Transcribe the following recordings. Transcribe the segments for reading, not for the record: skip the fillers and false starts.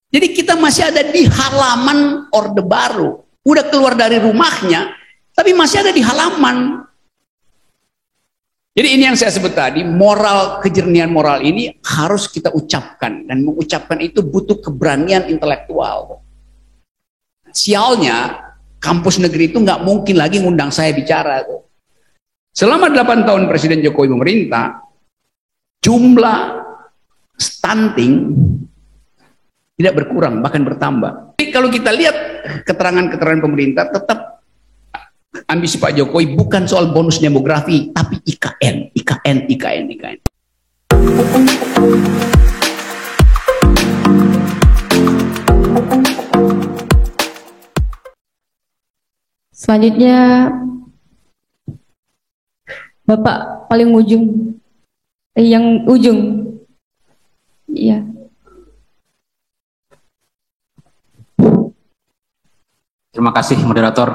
Jadi kita masih ada di halaman Orde Baru. Udah keluar dari rumahnya, tapi masih ada di halaman. Jadi ini yang saya sebut tadi, moral, kejernihan moral ini harus kita ucapkan. Dan mengucapkan itu butuh keberanian intelektual. Sialnya, kampus negeri itu nggak mungkin lagi ngundang saya bicara. Selama 8 tahun Presiden Jokowi memerintah, jumlah stunting tidak berkurang, bahkan bertambah. Jadi kalau kita lihat keterangan-keterangan pemerintah, tetap ambisi Pak Jokowi bukan soal bonus demografi, tapi IKN. Selanjutnya, Bapak paling ujung, yang ujung, iya. Terima kasih moderator.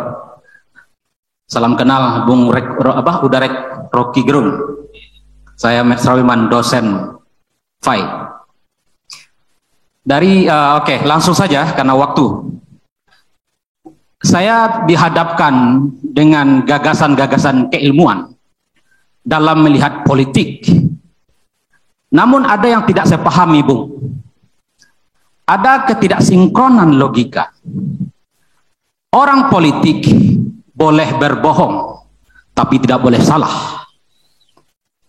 Salam kenal Bung Udarek Rocky Gerung. Saya Mesrawiman, dosen FAI. Oke, langsung saja karena waktu. Saya dihadapkan dengan gagasan-gagasan keilmuan dalam melihat politik. Namun ada yang tidak saya pahami, Bung. Ada ketidaksinkronan logika. Orang politik boleh berbohong, tapi tidak boleh salah.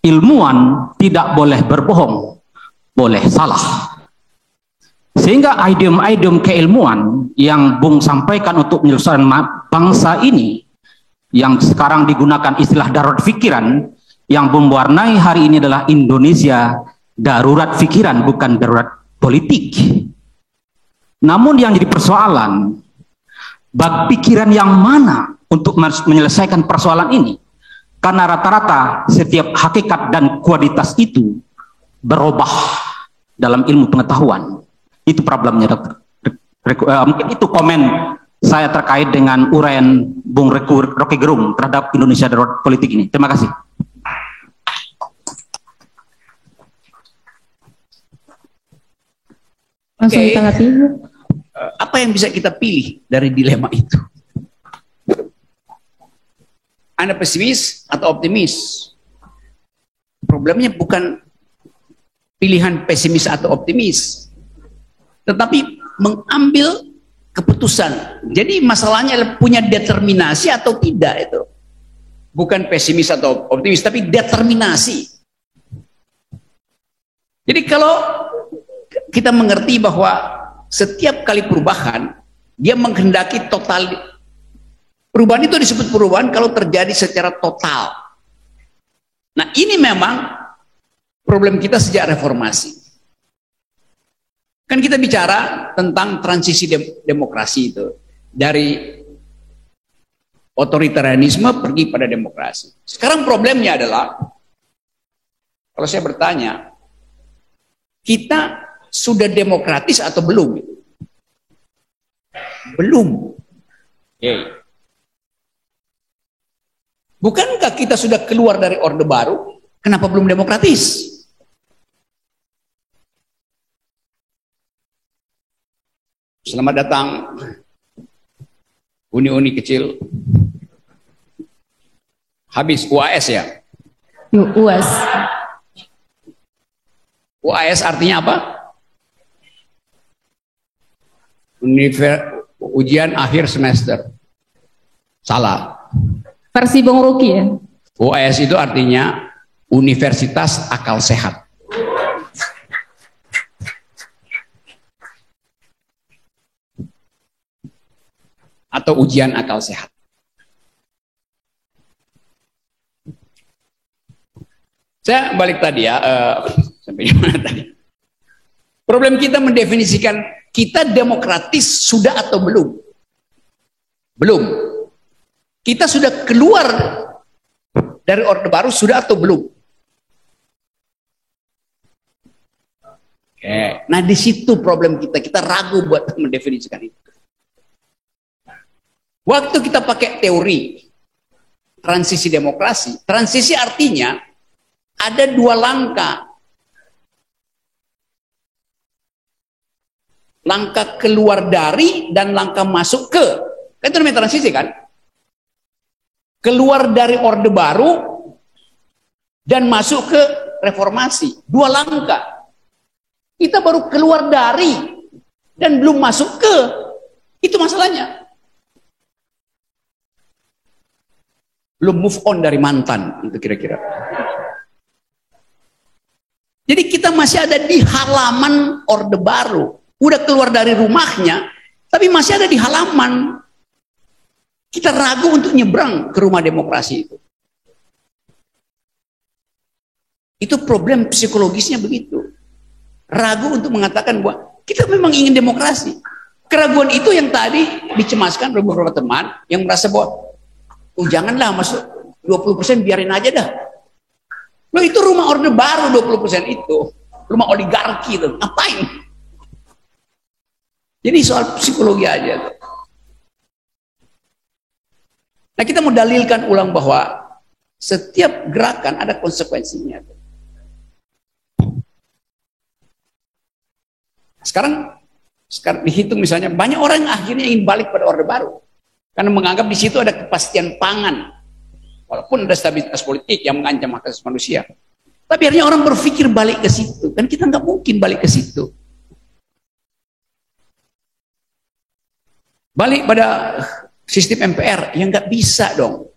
Ilmuwan tidak boleh berbohong, boleh salah. Sehingga idiom-idiom keilmuan yang Bung sampaikan untuk menyelesaikan bangsa ini, yang sekarang digunakan istilah darurat pikiran, yang mewarnai hari ini adalah Indonesia darurat pikiran, bukan darurat politik. Namun yang jadi persoalan, bab pikiran yang mana untuk menyelesaikan persoalan ini? Karena rata-rata setiap hakikat dan kualitas itu berubah dalam ilmu pengetahuan. Itu problemnya, dokter. Mungkin itu komen saya terkait dengan uraian Bung Rocky Gerung terhadap Indonesia darurat politik ini. Terima kasih. Langsung ditanggapi. Apa yang bisa kita pilih dari dilema itu? Anda pesimis atau optimis? Problemnya bukan pilihan pesimis atau optimis, tetapi mengambil keputusan. Jadi masalahnya adalah punya determinasi atau tidak itu. Bukan pesimis atau optimis, tapi determinasi. Jadi kalau kita mengerti bahwa setiap kali perubahan, dia menghendaki total. Perubahan itu disebut perubahan kalau terjadi secara total. Nah, ini memang problem kita sejak reformasi. Kan kita bicara tentang transisi demokrasi itu. Dari otoritarianisme pergi pada demokrasi. Sekarang problemnya adalah, kalau saya bertanya, kita sudah demokratis atau belum? Belum. Okay. Bukankah kita sudah keluar dari Orde Baru? Kenapa belum demokratis? Selamat datang uni-uni kecil. Habis UAS ya? UAS. UAS artinya apa? Ujian akhir semester. Salah. Versi Bung Rocky ya? UAS itu artinya Universitas Akal Sehat. Atau ujian akal sehat. Saya balik tadi ya, sampai di mana tadi? Problem kita mendefinisikan kita demokratis sudah atau belum? Belum. Kita sudah keluar dari Orde Baru sudah atau belum? Oke. Nah di situ problem kita ragu buat mendefinisikan itu. Waktu kita pakai teori transisi demokrasi, transisi artinya ada dua langkah. langkah keluar dari dan langkah masuk ke. Kan itu namanya transisi kan? Keluar dari Orde Baru dan masuk ke reformasi. 2 langkah. Kita baru keluar dari dan belum masuk ke. Itu masalahnya. Belum move on dari mantan, itu kira-kira. Jadi kita masih ada di halaman Orde Baru. Udah keluar dari rumahnya, tapi masih ada di halaman. Kita ragu untuk nyebrang ke rumah demokrasi itu. Itu problem psikologisnya begitu. Ragu untuk mengatakan bahwa kita memang ingin demokrasi. Keraguan itu yang tadi dicemaskan oleh beberapa teman yang merasa bahwa janganlah masuk 20%, biarin aja dah. Loh, itu rumah Orde Baru 20% itu. Rumah oligarki itu. Ngapain? Jadi soal psikologi aja tuh. Nah, kita mau dalilkan ulang bahwa setiap gerakan ada konsekuensinya. Sekarang dihitung misalnya banyak orang yang akhirnya ingin balik pada Orde Baru karena menganggap di situ ada kepastian pangan, walaupun ada stabilitas politik yang mengancam hak asasi manusia. Tapi akhirnya orang berpikir balik ke situ, kan kita nggak mungkin balik ke situ. Balik pada sistem MPR, yang nggak bisa dong.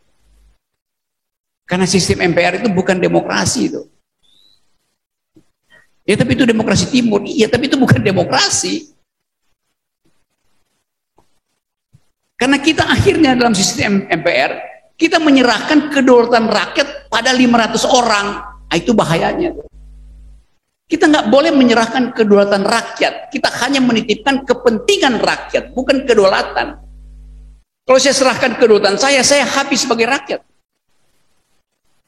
Karena sistem MPR itu bukan demokrasi itu. Ya tapi itu demokrasi timur, iya tapi itu bukan demokrasi. Karena kita akhirnya dalam sistem MPR, kita menyerahkan kedaulatan rakyat pada 500 orang. Nah, itu bahayanya. Kita nggak boleh menyerahkan kedaulatan rakyat. Kita hanya menitipkan kepentingan rakyat, bukan kedaulatan. Kalau saya serahkan kedaulatan saya habis sebagai rakyat.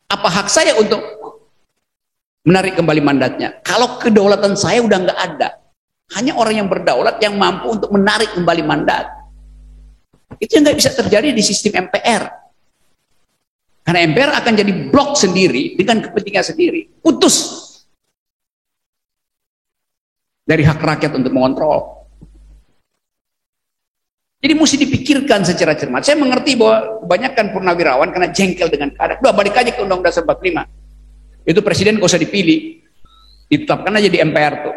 Apa hak saya untuk menarik kembali mandatnya? Kalau kedaulatan saya udah nggak ada, hanya orang yang berdaulat yang mampu untuk menarik kembali mandat. Itu yang nggak bisa terjadi di sistem MPR. Karena MPR akan jadi blok sendiri dengan kepentingan sendiri, putus dari hak rakyat untuk mengontrol. Jadi mesti dipikirkan secara cermat. Saya mengerti bahwa kebanyakan purnawirawan karena jengkel dengan keadaan. Udah balik aja ke Undang-Undang 45. Itu presiden gak usah dipilih, ditetapkan aja di MPR tuh.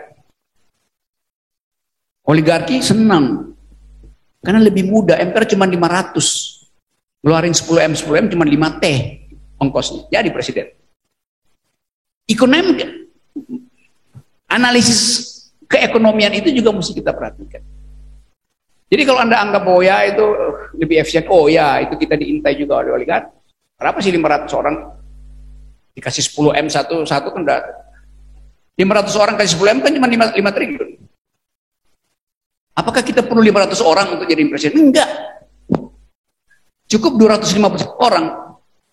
Oligarki senang karena lebih mudah. MPR cuma 500, ngeluarin 10M cuma 5T ongkosnya, jadi presiden. Ekonomi, analisis keekonomian itu juga mesti kita perhatikan. Jadi kalau Anda anggap bahwa ya itu lebih efisien, oh ya itu kita diintai juga oleh oligarki. Berapa sih 500 orang dikasih 10M satu kan udah 500 orang kasih 10M kan cuma 5 triliun. Apakah kita perlu 500 orang untuk jadi presiden? Enggak. Cukup 250 orang.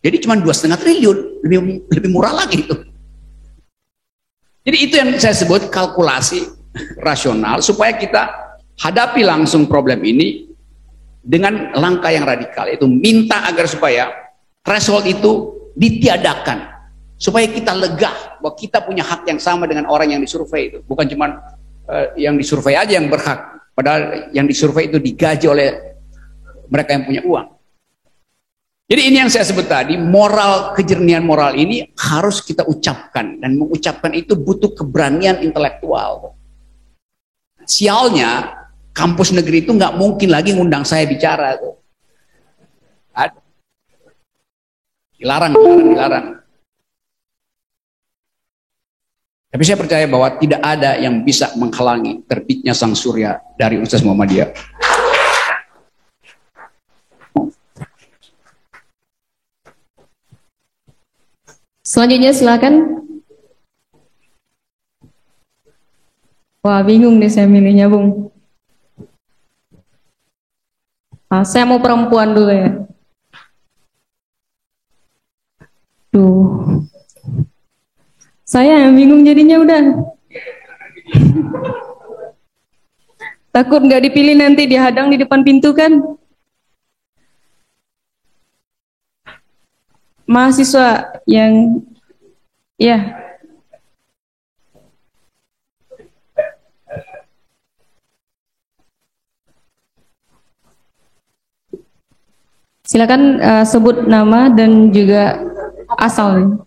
Jadi cuma 2,5 triliun, lebih murah lagi itu. Jadi itu yang saya sebut kalkulasi rasional supaya kita hadapi langsung problem ini dengan langkah yang radikal, yaitu minta agar supaya threshold itu ditiadakan supaya kita lega bahwa kita punya hak yang sama dengan orang yang disurvei itu, bukan cuma yang disurvei aja yang berhak, padahal yang disurvei itu digaji oleh mereka yang punya uang. Jadi ini yang saya sebut tadi, moral, kejernihan moral ini harus kita ucapkan, dan mengucapkan itu butuh keberanian intelektual. Sialnya kampus negeri itu nggak mungkin lagi ngundang saya bicara tuh. Dilarang. Tapi saya percaya bahwa tidak ada yang bisa menghalangi terbitnya sang surya dari Universitas Muhammadiyah. Selanjutnya silakan. Wah, bingung nih saya milihnya, Bung. Saya mau perempuan dulu ya. Duh. Saya yang bingung jadinya udah. Takut nggak dipilih nanti dihadang di depan pintu kan? Mahasiswa yang Silakan sebut nama dan juga asal.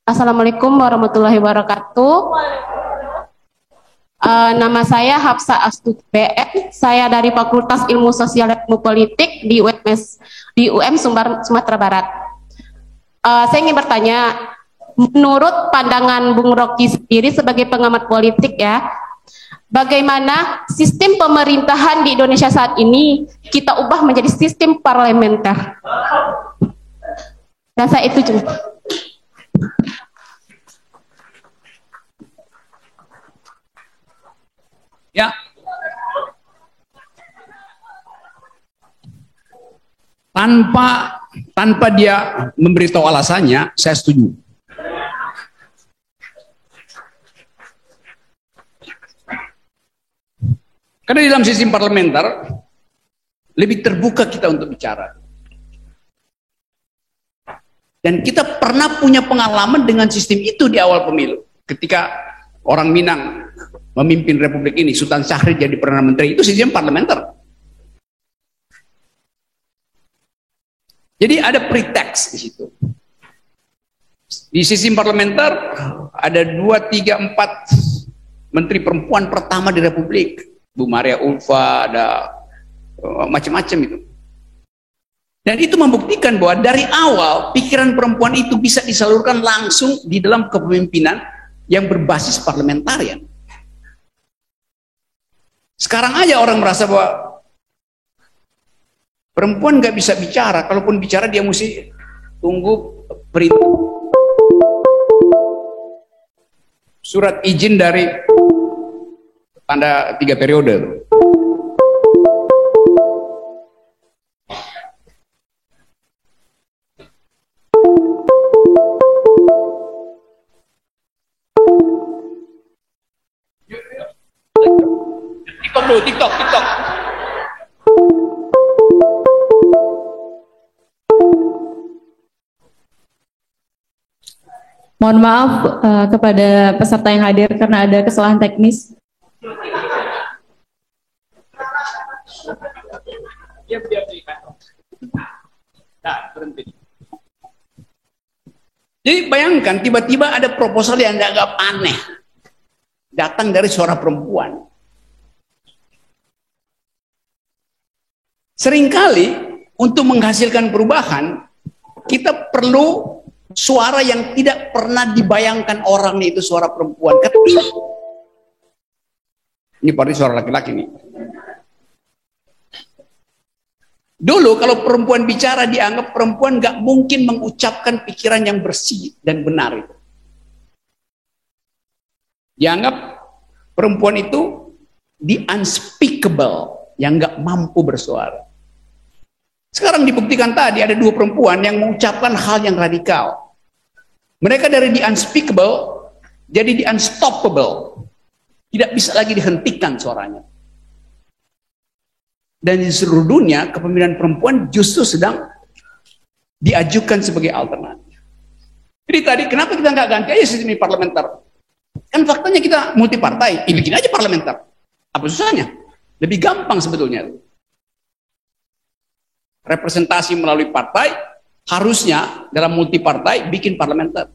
Assalamualaikum warahmatullahi wabarakatuh. Nama saya Hafsa Astuti BM. Saya dari Fakultas Ilmu Sosial dan Ilmu Politik di UM Sumatera Barat. Saya ingin bertanya, menurut pandangan Bung Rocky sendiri sebagai pengamat politik ya, bagaimana sistem pemerintahan di Indonesia saat ini kita ubah menjadi sistem parlementer? Rasa itu cuma. Ya. Tanpa dia memberitahu alasannya, saya setuju. Karena di dalam sistem parlementer lebih terbuka kita untuk bicara. Dan kita pernah punya pengalaman dengan sistem itu di awal pemilu. Ketika orang Minang memimpin republik ini, Sultan Syahrir jadi Perdana Menteri, itu sistem parlementer. Jadi ada pretext di situ. Di sistem parlementer ada 2, 3, 4 menteri perempuan pertama di republik. Bu Maria Ulfa, ada macam-macam itu. Dan itu membuktikan bahwa dari awal pikiran perempuan itu bisa disalurkan langsung di dalam kepemimpinan yang berbasis parlementarian. Sekarang aja orang merasa bahwa perempuan nggak bisa bicara, kalaupun bicara dia mesti tunggu perintah surat izin dari tanda 3 periode. TikTok. Mohon maaf kepada peserta yang hadir karena ada kesalahan teknis. Jadi bayangkan tiba-tiba ada proposal yang agak aneh datang dari suara perempuan. Seringkali untuk menghasilkan perubahan kita perlu suara yang tidak pernah dibayangkan orang, itu suara perempuan. Ini berarti suara laki-laki nih. Dulu kalau perempuan bicara dianggap perempuan nggak mungkin mengucapkan pikiran yang bersih dan benar itu. Dianggap perempuan itu the unspeakable, yang nggak mampu bersuara. Sekarang dibuktikan tadi ada 2 perempuan yang mengucapkan hal yang radikal. Mereka dari the unspeakable jadi the unstoppable. Tidak bisa lagi dihentikan suaranya. Dan di seluruh dunia kepemimpinan perempuan justru sedang diajukan sebagai alternatif. Jadi tadi kenapa kita nggak ganti aja sistem parlementer? Kan faktanya kita multi partai, bikin aja parlementer. Apa susahnya? Lebih gampang sebetulnya. Representasi melalui partai, harusnya dalam multi partai bikin parlementer.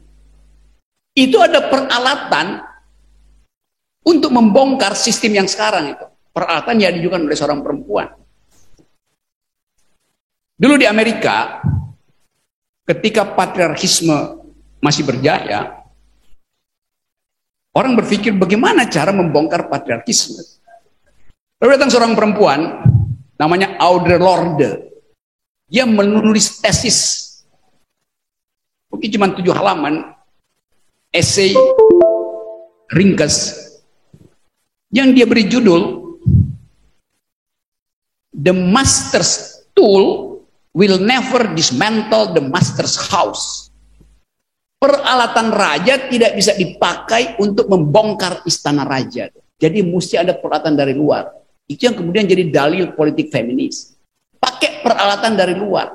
Itu ada peralatan untuk membongkar sistem yang sekarang itu. Peralatan yang diajukan oleh seorang perempuan. Dulu di Amerika, ketika patriarkisme masih berjaya, orang berpikir bagaimana cara membongkar patriarkisme. Lalu datang seorang perempuan, namanya Audre Lorde. Dia menulis tesis, mungkin cuma 7 halaman, esai ringkas, yang dia beri judul The Master's Tool Will Never Dismantle the Master's House. Peralatan raja tidak bisa dipakai untuk membongkar istana raja. Jadi mesti ada peralatan dari luar. Itu yang kemudian jadi dalil politik feminis. Pakai peralatan dari luar.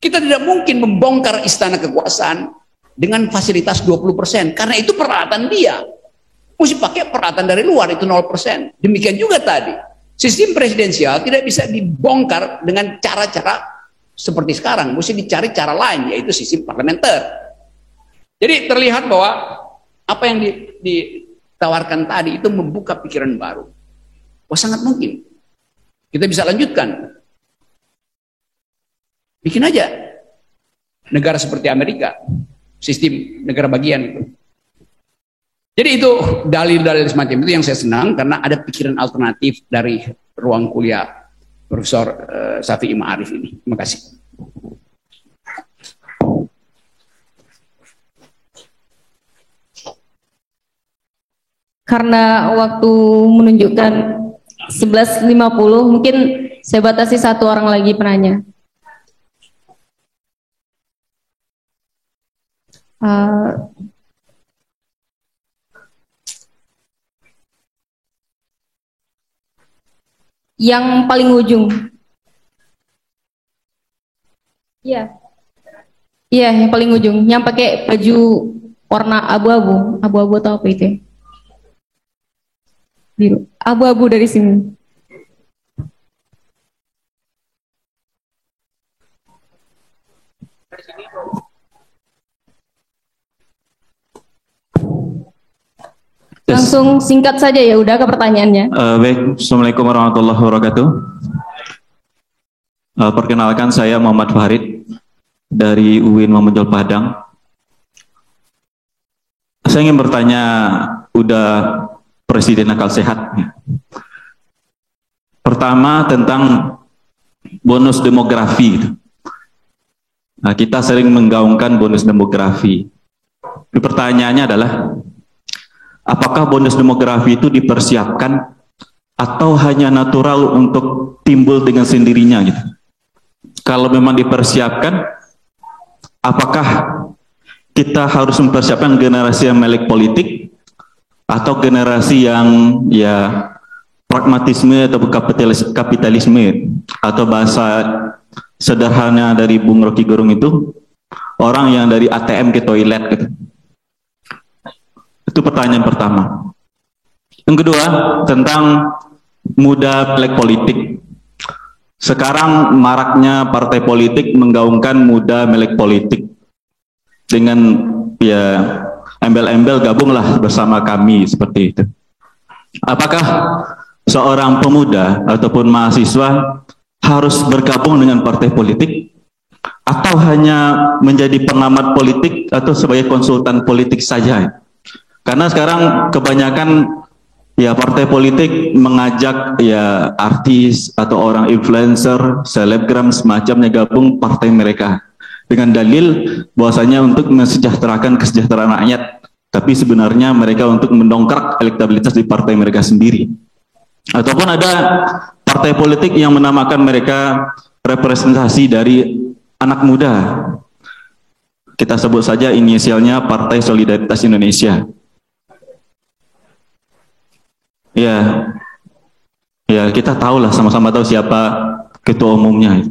Kita tidak mungkin membongkar istana kekuasaan dengan fasilitas 20%, karena itu peralatan dia. mesti pakai peralatan dari luar, itu 0%. Demikian juga tadi, sistem presidensial tidak bisa dibongkar dengan cara-cara seperti sekarang, mesti dicari cara lain, yaitu sistem parlementer. Jadi terlihat bahwa apa yang ditawarkan tadi itu membuka pikiran baru. Wah, sangat mungkin kita bisa lanjutkan, bikin aja negara seperti Amerika, sistem negara bagian itu. Jadi itu dalil-dalil semacam itu yang saya senang, karena ada pikiran alternatif dari ruang kuliah Profesor Syafi'i Ma'arif ini. Terima kasih. Karena waktu menunjukkan 11.50, mungkin saya batasi satu orang lagi penanya. Yang paling ujung. Iya. Iya, yang paling ujung. Yang pakai baju warna abu-abu. Abu-abu atau apa itu ya? Biru. Abu-abu dari sini. Langsung singkat saja ya, udah ke pertanyaannya. Baik, Assalamualaikum warahmatullahi wabarakatuh. Perkenalkan, saya Muhammad Farid dari UIN Muhammadiyah Padang. Saya ingin bertanya, udah Presiden akal sehat. Pertama tentang bonus demografi. Nah, kita sering menggaungkan bonus demografi. Pertanyaannya adalah, apakah bonus demografi itu dipersiapkan atau hanya natural untuk timbul dengan sendirinya gitu? Kalau memang dipersiapkan, apakah kita harus mempersiapkan generasi yang melek politik atau generasi yang ya pragmatisme atau kapitalisme, atau bahasa sederhana dari Bung Rocky Gerung itu orang yang dari ATM ke toilet gitu. Itu pertanyaan pertama. Yang kedua, tentang muda melek politik. Sekarang maraknya partai politik menggaungkan muda melek politik dengan ya embel-embel gabunglah bersama kami, seperti itu. Apakah seorang pemuda ataupun mahasiswa harus bergabung dengan partai politik atau hanya menjadi pengamat politik atau sebagai konsultan politik saja? Karena sekarang kebanyakan ya partai politik mengajak ya artis atau orang influencer, selebgram semacamnya gabung partai mereka dengan dalil bahwasanya untuk mensejahterakan kesejahteraan rakyat, tapi sebenarnya mereka untuk mendongkrak elektabilitas di partai mereka sendiri. Ataupun ada partai politik yang menamakan mereka representasi dari anak muda. Kita sebut saja inisialnya Partai Solidaritas Indonesia. Ya kita tahulah, sama-sama tahu siapa ketua umumnya.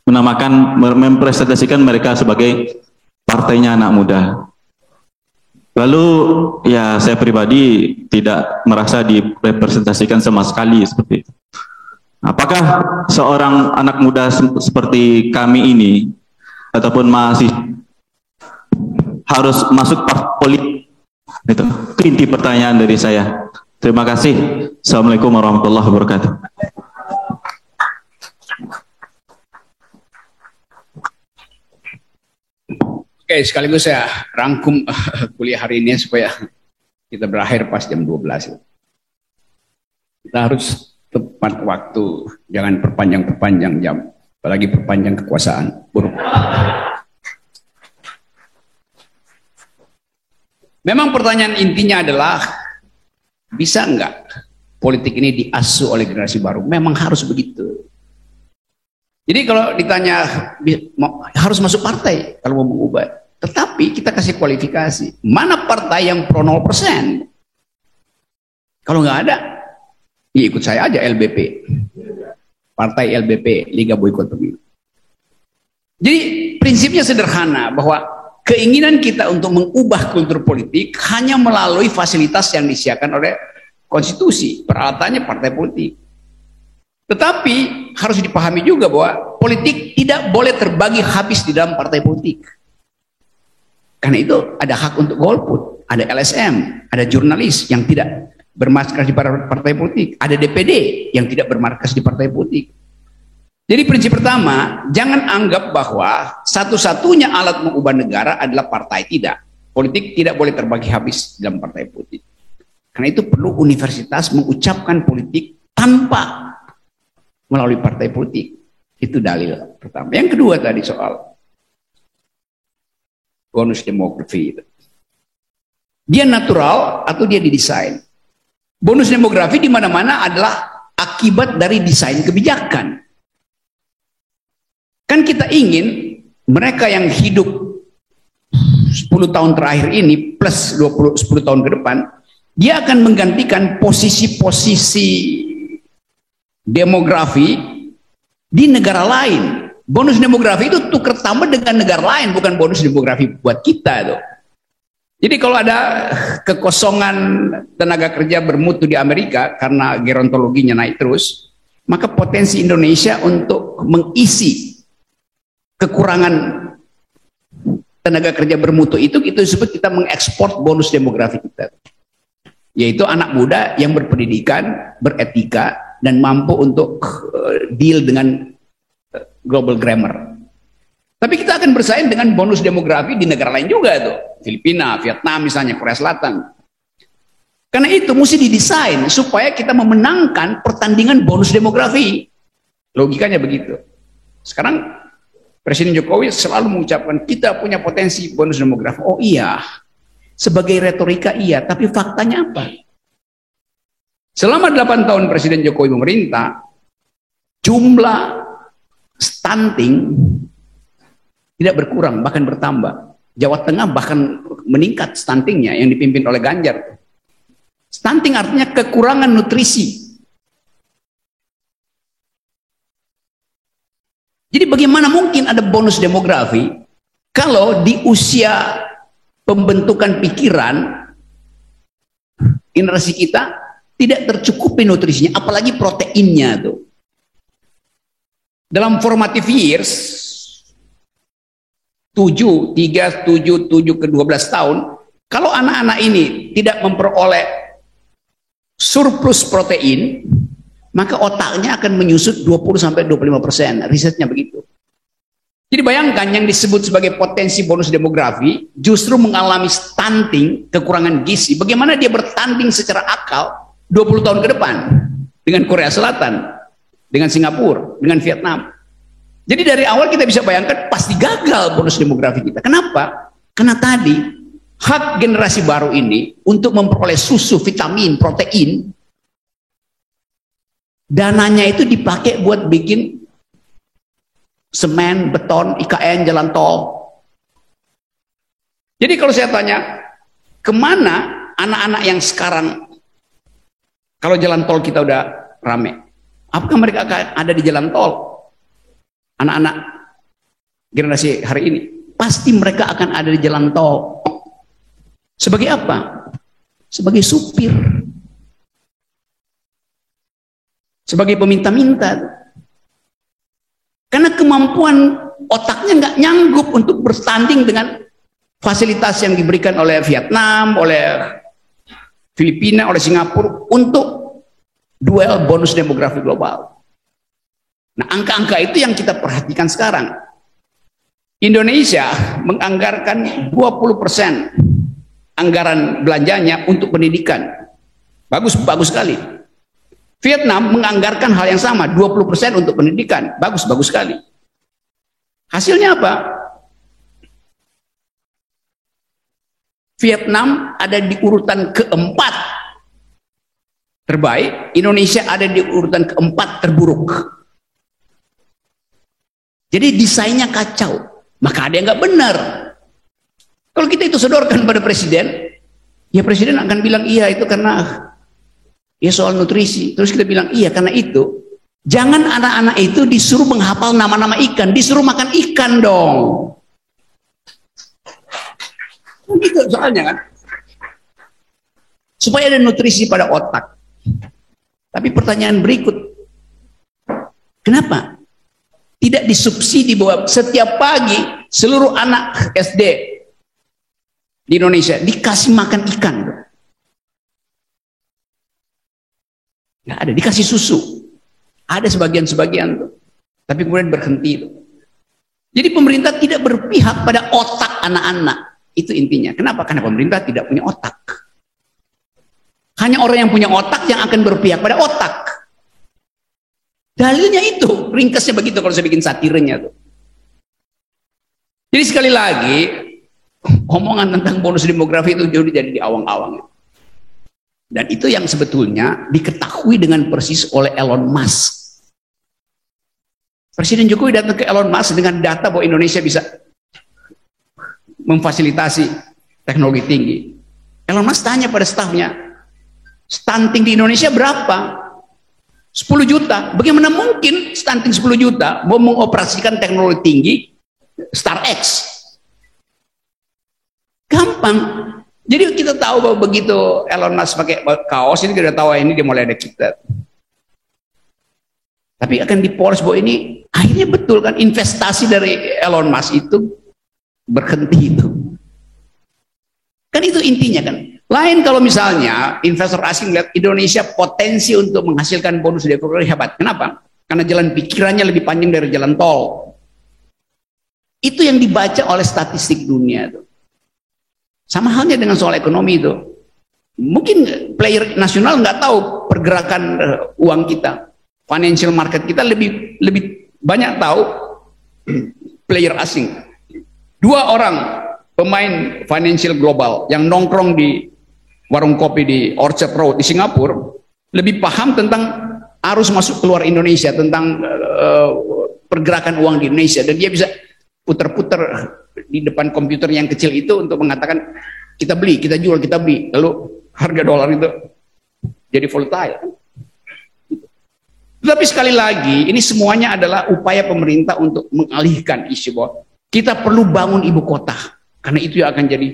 Menamakan, mempresentasikan mereka sebagai partainya anak muda. Lalu ya saya pribadi tidak merasa direpresentasikan sama sekali seperti itu. Apakah seorang anak muda seperti kami ini ataupun masih harus masuk partai politik? Itu inti pertanyaan dari saya. Terima kasih. Assalamualaikum warahmatullahi wabarakatuh. Oke, sekaligus saya rangkum kuliah hari ini supaya kita berakhir pas jam 12. Kita harus tepat waktu, jangan perpanjang-perpanjang jam, apalagi perpanjang kekuasaan. Buruk. Memang pertanyaan intinya adalah, bisa enggak politik ini diasuh oleh generasi baru? Memang harus begitu. Jadi kalau ditanya harus masuk partai kalau mau mengubah, tetapi kita kasih kualifikasi. Mana partai yang pro 0%? Kalau nggak ada, ya ikut saya aja LBP. Partai LBP, Liga Boikot Pemilu. Jadi prinsipnya sederhana, bahwa keinginan kita untuk mengubah kultur politik hanya melalui fasilitas yang disediakan oleh konstitusi, peralatannya partai politik. Tetapi harus dipahami juga bahwa politik tidak boleh terbagi habis di dalam partai politik. Karena itu ada hak untuk golput, ada LSM, ada jurnalis yang tidak bermarkas di partai politik, ada DPD yang tidak bermarkas di partai politik. Jadi prinsip pertama, jangan anggap bahwa satu-satunya alat mengubah negara adalah partai. Tidak. Politik tidak boleh terbagi habis dalam partai politik. Karena itu perlu universitas mengucapkan politik tanpa melalui partai politik. Itu dalil pertama. Yang kedua tadi soal bonus demografi itu. Dia natural atau dia didesain? Bonus demografi di mana-mana adalah akibat dari desain kebijakan. Kan kita ingin mereka yang hidup 10 tahun terakhir ini plus 10 tahun ke depan, dia akan menggantikan posisi-posisi demografi di negara lain. Bonus demografi itu tukar tambah dengan negara lain, bukan bonus demografi buat kita tuh. Jadi kalau ada kekosongan tenaga kerja bermutu di Amerika karena gerontologinya naik terus, maka potensi Indonesia untuk mengisi kekurangan tenaga kerja bermutu itu disebut kita mengekspor bonus demografi kita, yaitu anak muda yang berpendidikan, beretika, dan mampu untuk deal dengan global grammar. Tapi kita akan bersaing dengan bonus demografi di negara lain juga tuh, Filipina, Vietnam misalnya, Korea Selatan. Karena itu mesti didesain supaya kita memenangkan pertandingan bonus demografi. Logikanya begitu. Sekarang Presiden Jokowi selalu mengucapkan kita punya potensi bonus demografi. Oh iya, sebagai retorika iya, tapi faktanya apa? Selama 8 tahun Presiden Jokowi memerintah, jumlah stunting tidak berkurang, bahkan bertambah. Jawa Tengah bahkan meningkat stuntingnya yang dipimpin oleh Ganjar. Stunting artinya kekurangan nutrisi. Jadi bagaimana mungkin ada bonus demografi kalau di usia pembentukan pikiran generasi kita tidak tercukupi nutrisinya, apalagi proteinnya tuh. Dalam formative years 7 ke 12 tahun, kalau anak-anak ini tidak memperoleh surplus protein, maka otaknya akan menyusut 20-25%. Risetnya begitu. Jadi bayangkan yang disebut sebagai potensi bonus demografi justru mengalami stunting, kekurangan gizi. Bagaimana dia bertanding secara akal 20 tahun ke depan dengan Korea Selatan, dengan Singapura, dengan Vietnam. Jadi dari awal kita bisa bayangkan pasti gagal bonus demografi kita. Kenapa? Karena tadi hak generasi baru ini untuk memperoleh susu, vitamin, protein, dananya itu dipakai buat bikin semen, beton, IKN, jalan tol. Jadi kalau saya tanya, kemana anak-anak yang sekarang, kalau jalan tol kita udah rame, apakah mereka akan ada di jalan tol? Anak-anak generasi hari ini, pasti mereka akan ada di jalan tol. Sebagai apa? Sebagai supir. Sebagai peminta-minta. Karena kemampuan otaknya nggak nyanggup untuk bertanding dengan fasilitas yang diberikan oleh Vietnam, oleh Filipina, oleh Singapura untuk duel bonus demografi global. Nah, angka-angka itu yang kita perhatikan sekarang. Indonesia menganggarkan 20% anggaran belanjanya untuk pendidikan. Bagus sekali. Vietnam menganggarkan hal yang sama, 20% untuk pendidikan. Bagus sekali. Hasilnya apa? Vietnam ada di urutan keempat terbaik, Indonesia ada di urutan keempat terburuk. Jadi desainnya kacau, maka ada yang nggak benar. Kalau kita itu sodorkan pada presiden, ya presiden akan bilang iya itu karena ya soal nutrisi. Terus kita bilang iya karena itu. Jangan anak-anak itu disuruh menghafal nama-nama ikan, disuruh makan ikan dong. itu soalnya kan. Supaya ada nutrisi pada otak. Tapi pertanyaan berikut, kenapa tidak disubsidi bahwa setiap pagi seluruh anak SD di Indonesia dikasih makan ikan? Nggak ada, dikasih susu. Ada sebagian-sebagian tuh. Tapi kemudian berhenti tuh. Jadi pemerintah tidak berpihak pada otak anak-anak. Itu intinya. Kenapa? Karena pemerintah tidak punya otak. Hanya orang yang punya otak yang akan berpihak pada otak. Dalilnya itu, ringkasnya begitu kalau saya bikin satirnya tuh. Jadi sekali lagi, omongan tentang bonus demografi itu jadi di awang-awang. Dan itu yang sebetulnya diketahui dengan persis oleh Elon Musk. Presiden Jokowi datang ke Elon Musk dengan data bahwa Indonesia bisa memfasilitasi teknologi tinggi. Elon Musk tanya pada stafnya, stunting di Indonesia berapa? 10 juta. Bagaimana mungkin stunting 10 juta mau mengoperasikan teknologi tinggi StarX? Gampang. Jadi kita tahu bahwa begitu Elon Musk pakai kaos ini, kita tahu ini dia mulai ada kita. Tapi akan dipoles bahwa ini akhirnya betul kan, investasi dari Elon Musk itu berhenti itu. Kan itu intinya kan. Lain kalau misalnya investor asing lihat Indonesia potensi untuk menghasilkan bonus demografi hebat. Kenapa? Karena jalan pikirannya lebih panjang dari jalan tol. Itu yang dibaca oleh statistik dunia itu. Sama halnya dengan soal ekonomi itu. Mungkin player nasional nggak tahu pergerakan uang kita. Financial market kita lebih banyak tahu player asing. 2 orang pemain financial global yang nongkrong di warung kopi di Orchard Road di Singapura lebih paham tentang arus masuk keluar Indonesia, tentang pergerakan uang di Indonesia, dan dia bisa putar-putar di depan komputer yang kecil itu untuk mengatakan kita beli, kita jual, kita beli, lalu harga dolar itu jadi volatile. Tapi sekali lagi, ini semuanya adalah upaya pemerintah untuk mengalihkan isu bahwa kita perlu bangun ibu kota. Karena itu yang akan jadi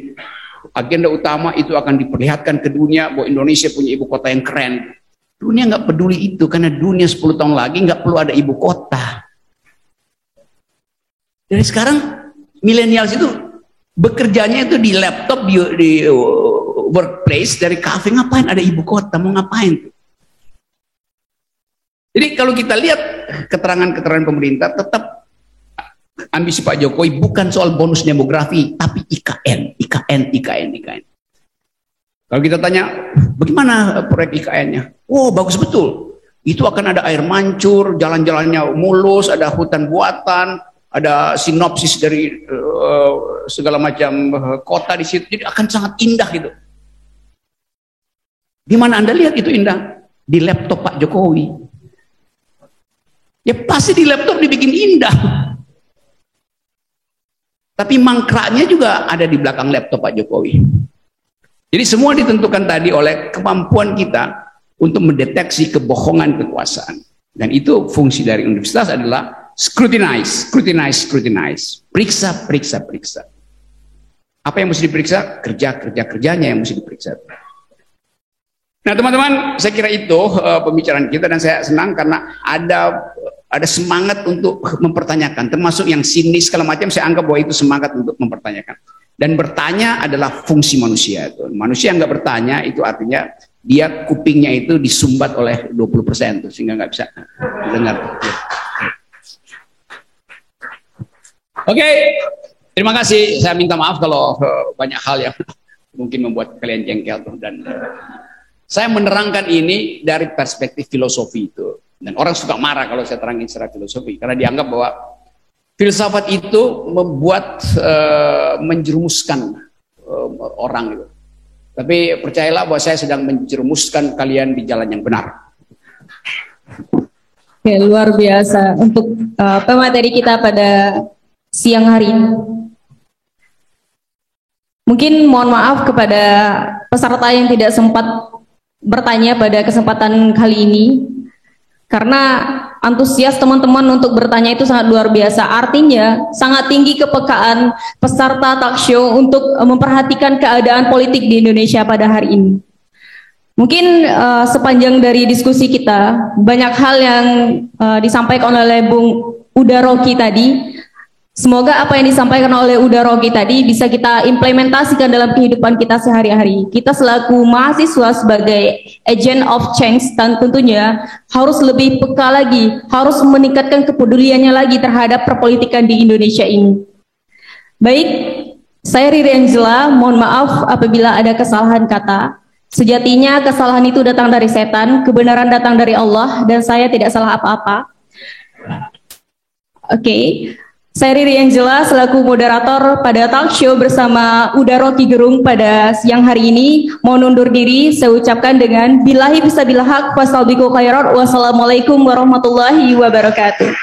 agenda utama, itu akan diperlihatkan ke dunia bahwa Indonesia punya ibu kota yang keren. Dunia nggak peduli itu, karena dunia 10 tahun lagi nggak perlu ada ibu kota. Dari sekarang, milenials itu bekerjanya itu di laptop, di workplace, dari kafe, ngapain ada ibu kota, mau ngapain tuh? Jadi kalau kita lihat keterangan-keterangan pemerintah, tetap ambisi Pak Jokowi bukan soal bonus demografi, tapi IKN. Kalau kita tanya, bagaimana proyek IKN-nya? Oh, bagus betul. Itu akan ada air mancur, jalan-jalannya mulus, ada hutan buatan, ada sinopsis dari segala macam kota di situ. Jadi akan sangat indah gitu. Di mana Anda lihat itu indah? Di laptop Pak Jokowi. Ya pasti di laptop dibikin indah. Tapi mangkraknya juga ada di belakang laptop Pak Jokowi. Jadi semua ditentukan tadi oleh kemampuan kita untuk mendeteksi kebohongan kekuasaan. Dan itu fungsi dari universitas adalah scrutinize. Periksa. Apa yang mesti diperiksa? Kerjanya yang mesti diperiksa. Nah teman-teman, saya kira itu pembicaraan kita, dan saya senang karena ada semangat untuk mempertanyakan, termasuk yang sinis segala macam. Saya anggap bahwa itu semangat untuk mempertanyakan. Dan bertanya adalah fungsi manusia. Manusia yang nggak bertanya itu artinya dia kupingnya itu disumbat oleh 20% sehingga nggak bisa dengar. Oke, terima kasih. Saya minta maaf kalau banyak hal yang mungkin membuat kalian jengkel dan saya menerangkan ini dari perspektif filosofi itu. Dan orang suka marah kalau saya terangin secara filosofi, karena dianggap bahwa filsafat itu membuat menjerumuskan orang itu. Tapi percayalah bahwa saya sedang menjerumuskan kalian di jalan yang benar. Ya, luar biasa untuk pemateri kita pada siang hari ini. Mungkin mohon maaf kepada peserta yang tidak sempat bertanya pada kesempatan kali ini. Karena antusias teman-teman untuk bertanya itu sangat luar biasa. Artinya sangat tinggi kepekaan peserta talk show untuk memperhatikan keadaan politik di Indonesia pada hari ini. Mungkin sepanjang dari diskusi kita banyak hal yang disampaikan oleh Bung Uda Rocky tadi. Semoga apa yang disampaikan oleh Uda Rocky tadi bisa kita implementasikan dalam kehidupan kita sehari-hari. Kita selaku mahasiswa sebagai agent of change dan tentunya harus lebih peka lagi, harus meningkatkan kepeduliannya lagi terhadap perpolitikan di Indonesia ini. Baik, saya Riri Angela, mohon maaf apabila ada kesalahan kata. Sejatinya kesalahan itu datang dari setan, kebenaran datang dari Allah, dan saya tidak salah apa-apa. Oke. Saya Riri Angela selaku moderator pada talk show bersama Uda Rocky Gerung pada siang hari ini. Mohon undur diri, saya ucapkan dengan billahi fisabilillah haq, wassalamualaikum warahmatullahi wabarakatuh.